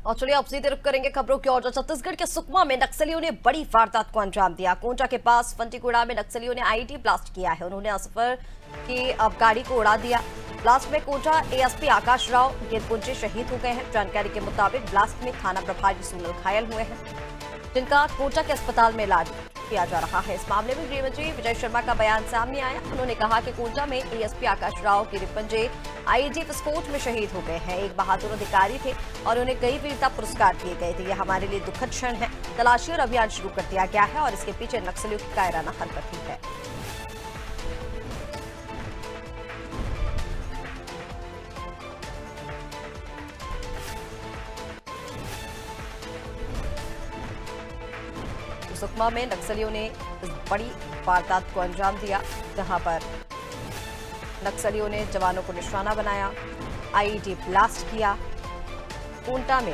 और चलिए अब सीधे रुक करेंगे खबरों की ओर। छत्तीसगढ़ के सुकमा में नक्सलियों ने बड़ी वारदात को अंजाम दिया। कोंटा के पास फंटीगुड़ा में नक्सलियों ने आईईडी ब्लास्ट किया है। उन्होंने असफर की गाड़ी को उड़ा दिया। ब्लास्ट में कोंटा एएसपी आकाश राव गिरपुंजे शहीद हो गए हैं। जानकारी के मुताबिक ब्लास्ट में थाना प्रभारी सोनल घायल हुए हैं, जिनका कोंटा के अस्पताल में इलाज किया जा रहा है। इस मामले में गृहमंत्री विजय शर्मा का बयान सामने आया। उन्होंने कहा कि कोंटा में एएसपी आकाश राव गिरिपंजे आईईडी विस्फोट में शहीद हो गए हैं। एक बहादुर अधिकारी थे और उन्हें कई वीरता पुरस्कार दिए गए थे। यह हमारे लिए दुखद क्षण है। तलाशी और अभियान शुरू कर दिया गया है और इसके पीछे नक्सलियों की कायराना हरकत ही है। सुकमा में नक्सलियों ने इस बड़ी वारदात को अंजाम दिया, जहां पर नक्सलियों ने जवानों को निशाना बनाया, आईईडी ब्लास्ट किया। कोंटा में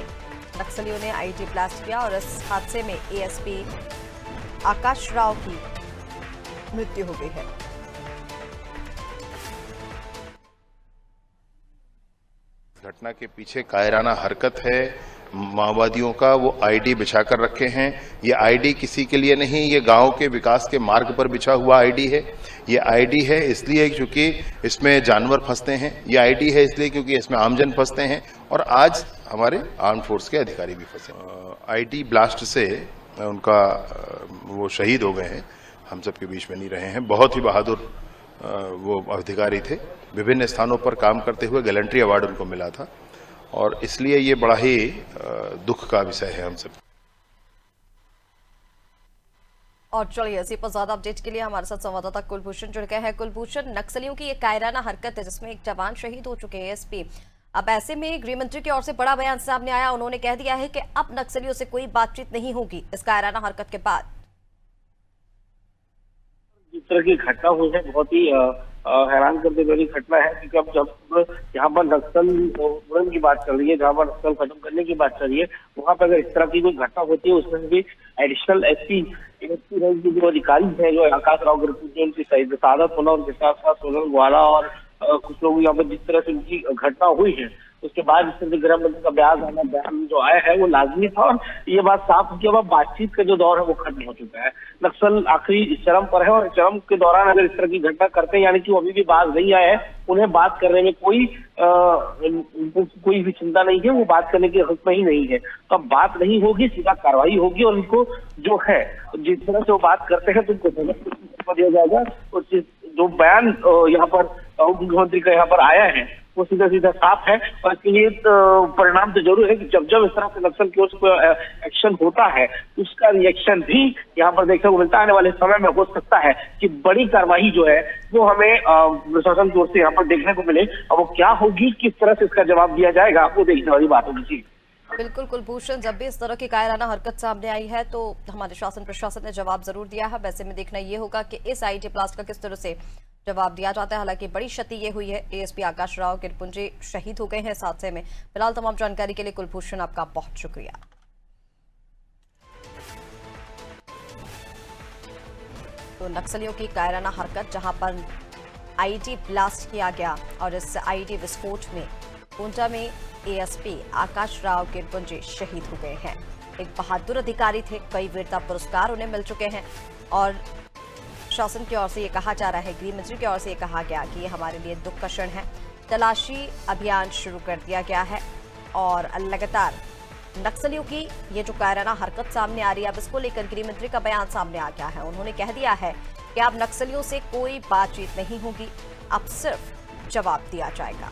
नक्सलियों ने आईईडी ब्लास्ट किया और इस हादसे में एएसपी आकाश राव की मृत्यु हो गई है। घटना के पीछे कायराना हरकत है माओवादियों का। वो आईडी बिछा कर रखे हैं। ये आईडी किसी के लिए नहीं, ये गांव के विकास के मार्ग पर बिछा हुआ आईडी है। ये आईडी है इसलिए क्योंकि इसमें जानवर फंसते हैं। ये आईडी है इसलिए क्योंकि इसमें आमजन फंसते हैं और आज हमारे आर्म फोर्स के अधिकारी भी फंसे। आईडी ब्लास्ट से उनका वो शहीद हो गए हैं, हम सबके बीच में नहीं रहे हैं। बहुत ही बहादुर वो अधिकारी थे। विभिन्न स्थानों पर काम करते हुए गैलेंट्री अवार्ड उनको मिला था और इसलिए ये बड़ा ही दुख का विषय है हम सब। और चलिए इसी पर ज्यादा अपडेट के लिए हमारे साथ संवाददाता कुलभूषण जुड़ गए हैं। कुलभूषण, नक्सलियों की ये कायराना हरकत है जिसमें एक जवान शहीद हो चुके हैं एसपी। अब ऐसे में गृहमंत्री की ओर से बड़ा बयान सामने आया। उन्होंने कह दिया है कि अब नक्सलियों से कोई बातचीत नहीं होगी इस कायराना हरकत के बाद। जिस तरह की घटना हुई है बहुत ही हैरान कर देने वाली घटना है, क्योंकि अब जब यहाँ पर नक्सल उन्मूलन की बात चल रही है, जहाँ पर नक्सल खत्म करने की बात चल रही है, वहाँ पर अगर इस तरह की कोई घटना होती है उसमें भी एडिशनल एसपी रेंज के जो अधिकारी हैं, जो आकाश राव गिरपुंजे, उनकी शहादत होना, उनके साथ साथ सोनल ग्वाला और कुछ लोग यहाँ पर जिस तरह से उनकी घटना हुई है, उसके बाद इस तरह गृह मंत्री का बयान जो आया है वो लाजमी था और ये बात साफ है कि अब बातचीत का जो दौर है वो खत्म हो चुका है। नक्सल आखिरी चरम पर है और चरम के दौरान अगर इस तरह की घटना करते हैं, यानी कि वो अभी भी बात नहीं आए हैं, उन्हें बात करने में कोई भी चिंता नहीं है, वो बात करने के हक में ही नहीं है। तो अब बात नहीं होगी, सीधा कार्रवाई होगी और उनको जो है जिस तरह से वो बात करते हैं तो उनको दिया जाएगा। और जो बयान यहाँ पर मुख्यमंत्री का यहाँ पर आया है वो सीधा सीधा साफ है और इसके लिए परिणाम तो जरूर है कि जब जब इस तरह से नक्सल की ओर से कोई एक्शन होता है उसका रिएक्शन भी यहाँ पर देखने को मिलता है। आने वाले समय में हो सकता है कि बड़ी कार्रवाई जो है वो हमें प्रशासन की ओर से यहाँ पर देखने को मिले और वो क्या होगी, किस तरह से इसका जवाब दिया जाएगा, वो देखने वाली बात होगी। जी बिल्कुल कुलभूषण, जब भी इस तरह की कायराना हरकत सामने आई है तो हमारे शासन प्रशासन ने जवाब जरूर दिया है। वैसे में देखना ये होगा कि इस आईईडी ब्लास्ट का किस तरह से जवाब दिया जाता है। हालांकि बड़ी क्षति ये हुई है, एएसपी आकाश राव गिरपुंजे शहीद हो गए हैं इस हादसे में। फिलहाल तमाम जानकारी के लिए कुलभूषण आपका बहुत शुक्रिया। तो नक्सलियों की कायराना हरकत जहां पर आईईडी ब्लास्ट किया गया और इस आईईडी विस्फोट में कोंटा में एएसपी आकाश राव गिरपुंजे शहीद हो गए हैं। एक बहादुर अधिकारी थे, कई वीरता पुरस्कार उन्हें मिल चुके हैं और शासन की ओर से ये कहा जा रहा है, गृह मंत्री की ओर से ये कहा गया कि ये हमारे लिए दुख का क्षण है। तलाशी अभियान शुरू कर दिया गया है और लगातार नक्सलियों की ये जो कायराना हरकत सामने आ रही है, अब इसको लेकर गृह मंत्री का बयान सामने आ गया है। उन्होंने कह दिया है कि अब नक्सलियों से कोई बातचीत नहीं होगी, अब सिर्फ जवाब दिया जाएगा।